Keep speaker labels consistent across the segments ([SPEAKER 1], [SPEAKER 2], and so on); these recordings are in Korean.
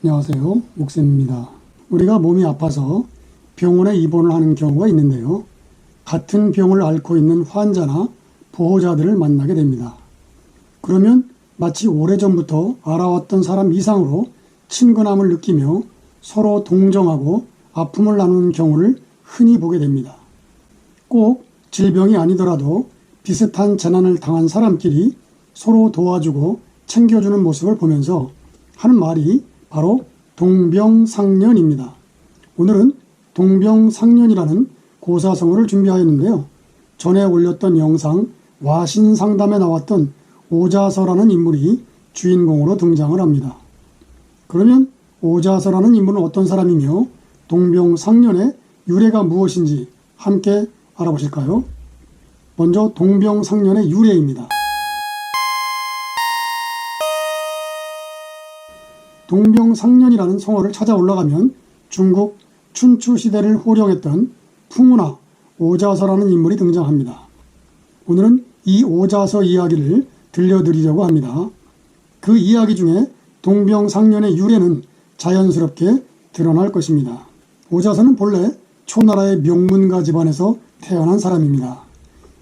[SPEAKER 1] 안녕하세요. 목쌤입니다. 우리가 몸이 아파서 병원에 입원을 하는 경우가 있는데요. 같은 병을 앓고 있는 환자나 보호자들을 만나게 됩니다. 그러면 마치 오래전부터 알아왔던 사람 이상으로 친근함을 느끼며 서로 동정하고 아픔을 나누는 경우를 흔히 보게 됩니다. 꼭 질병이 아니더라도 비슷한 재난을 당한 사람끼리 서로 도와주고 챙겨주는 모습을 보면서 하는 말이 바로 동병상련입니다. 오늘은 동병상련이라는 고사성어를 준비하였는데요. 전에 올렸던 영상 와신상담에 나왔던 오자서라는 인물이 주인공으로 등장을 합니다. 그러면 오자서라는 인물은 어떤 사람이며 동병상련의 유래가 무엇인지 함께 알아보실까요? 먼저 동병상련의 유래입니다. 동병상련이라는 성어를 찾아 올라가면 중국 춘추 시대를 호령했던 풍운하 오자서라는 인물이 등장합니다. 오늘은 이 오자서 이야기를 들려드리려고 합니다. 그 이야기 중에 동병상련의 유래는 자연스럽게 드러날 것입니다. 오자서는 본래 초나라의 명문가 집안에서 태어난 사람입니다.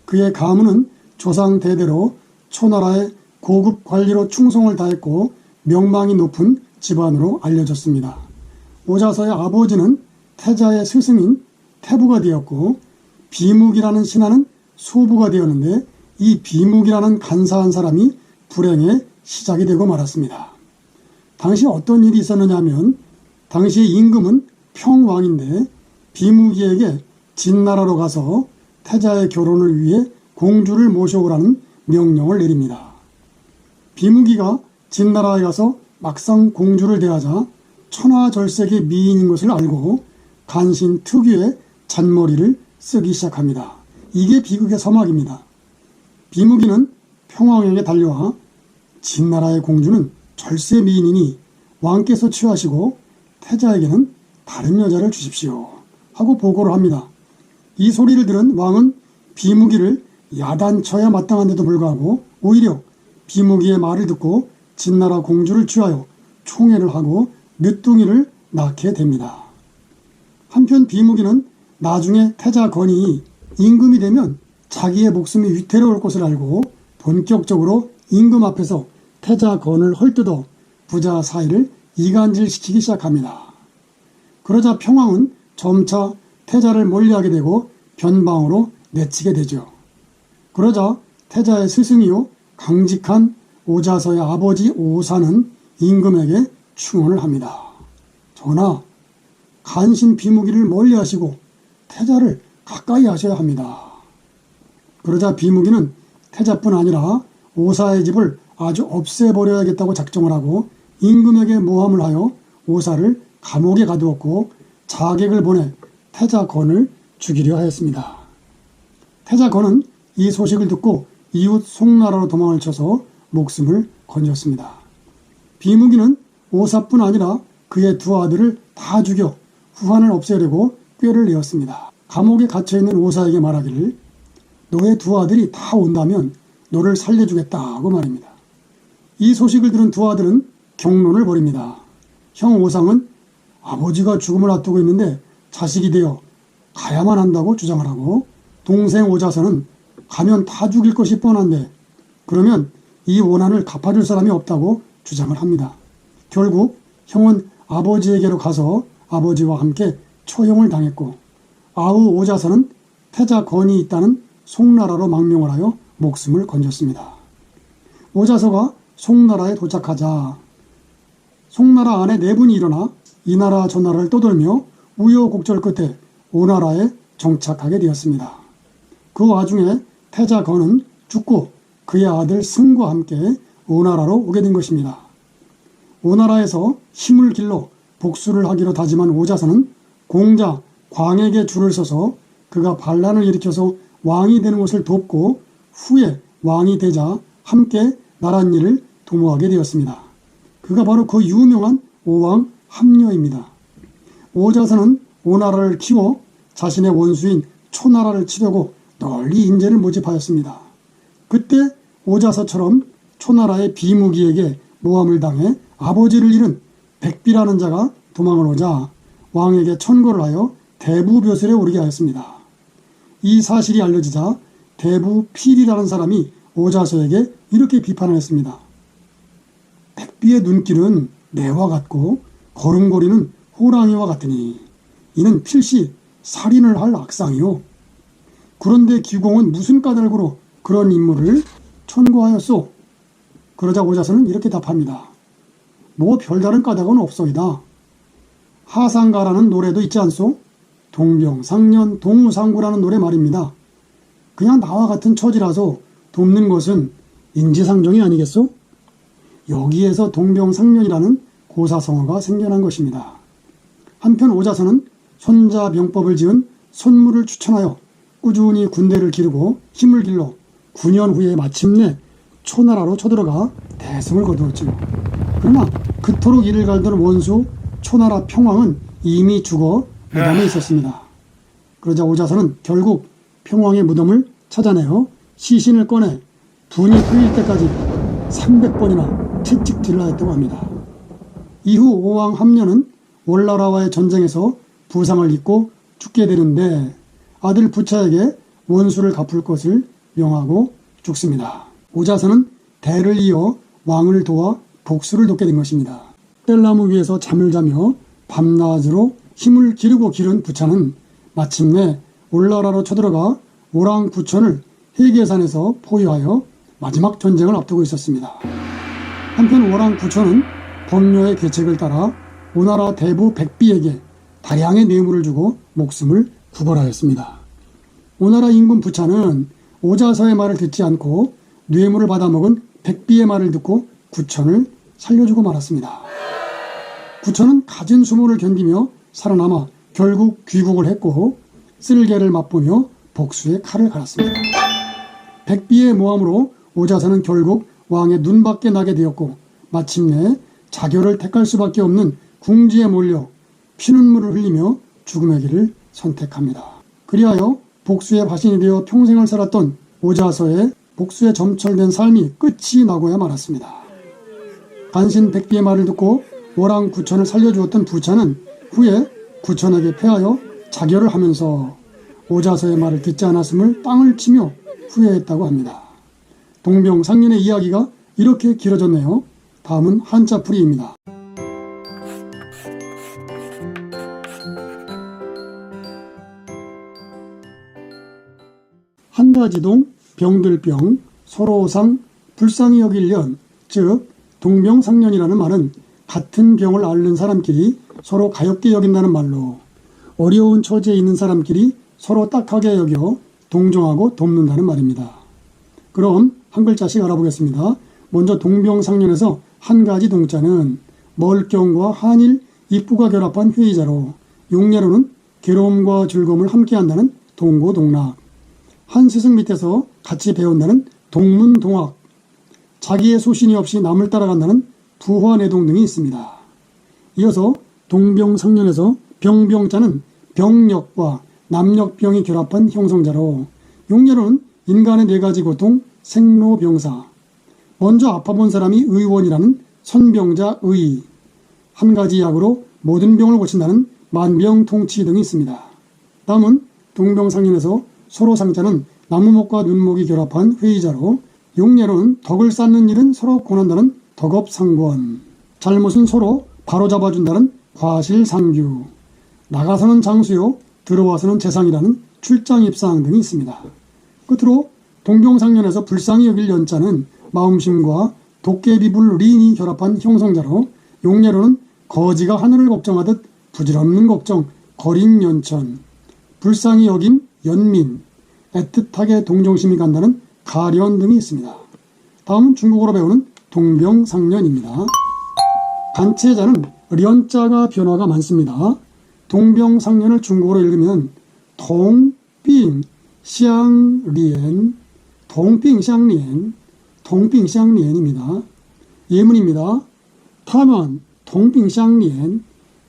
[SPEAKER 1] 그의 가문은 조상 대대로 초나라의 고급 관리로 충성을 다했고 명망이 높은 집안으로 알려졌습니다. 오자서의 아버지는 태자의 스승인 태부가 되었고 비묵이라는 신하는 소부가 되었는데 이 비묵이라는 간사한 사람이 불행의 시작이 되고 말았습니다. 당시 어떤 일이 있었느냐 하면 당시의 임금은 평왕인데 비묵이에게 진나라로 가서 태자의 결혼을 위해 공주를 모셔오라는 명령을 내립니다. 비묵이가 진나라에 가서 막상 공주를 대하자 천하절색의 미인인 것을 알고 간신 특유의 잔머리를 쓰기 시작합니다. 이게 비극의 서막입니다. 비묵이는 평왕에게 달려와 진나라의 공주는 절세 미인이니 왕께서 취하시고 태자에게는 다른 여자를 주십시오 하고 보고를 합니다. 이 소리를 들은 왕은 비묵이를 야단쳐야 마땅한데도 불구하고 오히려 비묵이의 말을 듣고 진나라 공주를 취하여 총애를 하고 늦둥이를 낳게 됩니다. 한편 비묵이는 나중에 태자 건이 임금이 되면 자기의 목숨이 위태로울 것을 알고 본격적으로 임금 앞에서 태자 건을 헐뜯어 부자 사이를 이간질시키기 시작합니다. 그러자 평왕은 점차 태자를 멀리하게 되고 변방으로 내치게 되죠. 그러자 태자의 스승이요 강직한 오자서의 아버지 오사는 임금에게 충언을 합니다. 전하, 간신 비묵이를 멀리하시고 태자를 가까이 하셔야 합니다. 그러자 비묵이는 태자뿐 아니라 오사의 집을 아주 없애버려야겠다고 작정을 하고 임금에게 모함을 하여 오사를 감옥에 가두었고 자객을 보내 태자 건을 죽이려 하였습니다. 태자 건은 이 소식을 듣고 이웃 송나라로 도망을 쳐서 목숨을 건졌습니다. 비묵이는 오사뿐 아니라 그의 두 아들을 다 죽여 후한을 없애려고 꾀를 내었습니다. 감옥에 갇혀있는 오사에게 말하기를 너의 두 아들이 다 온다면 너를 살려주겠다고 말입니다. 이 소식을 들은 두 아들은 경론을 벌입니다. 형 오상은 아버지가 죽음을 앞두고 있는데 자식이 되어 가야만 한다고 주장을 하고 동생 오자서는 가면 다 죽일 것이 뻔한데 그러면 이 원한을 갚아줄 사람이 없다고 주장을 합니다. 결국 형은 아버지에게로 가서 아버지와 함께 처형을 당했고 아우 오자서는 태자 건이 있다는 송나라로 망명을 하여 목숨을 건졌습니다. 오자서가 송나라에 도착하자 송나라 안에 내분이 일어나 이 나라 저 나라를 떠돌며 우여곡절 끝에 오나라에 정착하게 되었습니다. 그 와중에 태자 건은 죽고 그의 아들 승과 함께 오나라로 오게 된 것입니다. 오나라에서 힘을 길러 복수를 하기로 다짐한 오자서는 공자 광에게 줄을 서서 그가 반란을 일으켜서 왕이 되는 것을 돕고 후에 왕이 되자 함께 나랏일을 도모하게 되었습니다. 그가 바로 그 유명한 오왕 함녀입니다. 오자서는 오나라를 키워 자신의 원수인 초나라를 치려고 널리 인재를 모집하였습니다. 그때 오자서처럼 초나라의 비무기에게 모함을 당해 아버지를 잃은 백비라는 자가 도망을 오자 왕에게 천거를 하여 대부벼슬에 오르게 하였습니다. 이 사실이 알려지자 대부필이라는 사람이 오자서에게 이렇게 비판을 했습니다. 백비의 눈길은 매와 같고 걸음걸이는 호랑이와 같으니 이는 필시 살인을 할 악상이요. 그런데 기공은 무슨 까닭으로 그런 인물을 천거하였소? 그러자 오자서는 이렇게 답합니다. 뭐 별다른 까닭은 없소이다. 하상가라는 노래도 있지 않소? 동병상련 동우상구라는 노래 말입니다. 그냥 나와 같은 처지라서 돕는 것은 인지상정이 아니겠소? 여기에서 동병상련이라는 고사성어가 생겨난 것입니다. 한편 오자서는 손자병법을 지은 손무를 추천하여 꾸준히 군대를 기르고 힘을 길러 9년 후에 마침내 초나라로 쳐들어가 대승을 거두었지요. 그러나 그토록 이를 갈던 원수 초나라 평왕은 이미 죽어 무덤에 있었습니다. 그러자 오자서는 결국 평왕의 무덤을 찾아내어 시신을 꺼내 분이 풀릴 때까지 300번이나 채찍 딜라했다고 합니다. 이후 오왕 함련은 월나라와의 전쟁에서 부상을 입고 죽게 되는데 아들 부차에게 원수를 갚을 것을 명하고 죽습니다. 오자서는 대를 이어 왕을 도와 복수를 돕게 된 것입니다. 뗄나무 위에서 잠을 자며 밤낮으로 힘을 기르고 기른 부차는 마침내 올나라로 쳐들어가 오랑구천을 해계산에서 포위하여 마지막 전쟁을 앞두고 있었습니다. 한편 오랑구천은 법료의 계책을 따라 오나라 대부 백비에게 다량의 뇌물을 주고 목숨을 구걸하였습니다. 오나라 인군 부차는 오자서의 말을 듣지 않고 뇌물을 받아먹은 백비의 말을 듣고 구천을 살려주고 말았습니다. 구천은 갖은 수모를 견디며 살아남아 결국 귀국을 했고 쓸개를 맛보며 복수의 칼을 갈았습니다. 백비의 모함으로 오자서는 결국 왕의 눈밖에 나게 되었고 마침내 자결을 택할 수밖에 없는 궁지에 몰려 피눈물을 흘리며 죽음의 길을 선택합니다. 그리하여 복수의 화신이 되어 평생을 살았던 오자서의 복수에 점철된 삶이 끝이 나고야 말았습니다. 간신 백비의 말을 듣고 오랑구천을 살려주었던 부차는 후에 구천에게 패하여 자결을 하면서 오자서의 말을 듣지 않았음을 땅을 치며 후회했다고 합니다. 동병상련의 이야기가 이렇게 길어졌네요. 다음은 한자풀이입니다. 한가지동, 병들병, 서로상, 불쌍히 여길 년, 즉 동병상련이라는 말은 같은 병을 앓는 사람끼리 서로 가엾게 여긴다는 말로 어려운 처지에 있는 사람끼리 서로 딱하게 여겨 동정하고 돕는다는 말입니다. 그럼 한 글자씩 알아보겠습니다. 먼저 동병상련에서 한 가지 동자는 멀경과 한일, 입구가 결합한 회의자로 용례로는 괴로움과 즐거움을 함께한다는 동고동락, 한 스승 밑에서 같이 배운다는 동문동학, 자기의 소신이 없이 남을 따라간다는 부화내동 등이 있습니다. 이어서 동병상련에서 병병자는 병력과 남력병이 결합한 형성자로 용례로는 인간의 4가지 고통, 생로병사, 먼저 아파본 사람이 의원이라는 선병자 의, 한 가지 약으로 모든 병을 고친다는 만병통치 등이 있습니다. 다음은 동병상련에서 서로상자는 나무목과 눈목이 결합한 회의자로 용례로는 덕을 쌓는 일은 서로 권한다는 덕업상권, 잘못은 서로 바로잡아준다는 과실상규, 나가서는 장수요 들어와서는 재상이라는 출장입상 등이 있습니다. 끝으로 동병상련에서 불쌍히 여길 연자는 마음심과 도깨비불 린이 결합한 형성자로 용례로는 거지가 하늘을 걱정하듯 부질없는 걱정 거린 연천, 불쌍히 여김 연민, 애틋하게 동정심이 간다는 가련 등이 있습니다. 다음은 중국어로 배우는 동병상련입니다. 단체자는 련자가 변화가 많습니다. 동병상련을 중국어로 읽으면 동빙샹리엔, 동빙샹리엔, 동빙샹리엔입니다. 예문입니다. 他们 동빙샹리엔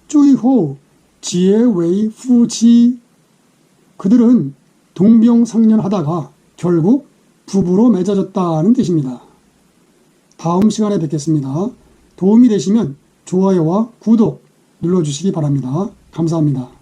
[SPEAKER 1] 最后结为夫妻. 그들은 동병상련하다가 결국 부부로 맺어졌다는 뜻입니다. 다음 시간에 뵙겠습니다. 도움이 되시면 좋아요와 구독 눌러주시기 바랍니다. 감사합니다.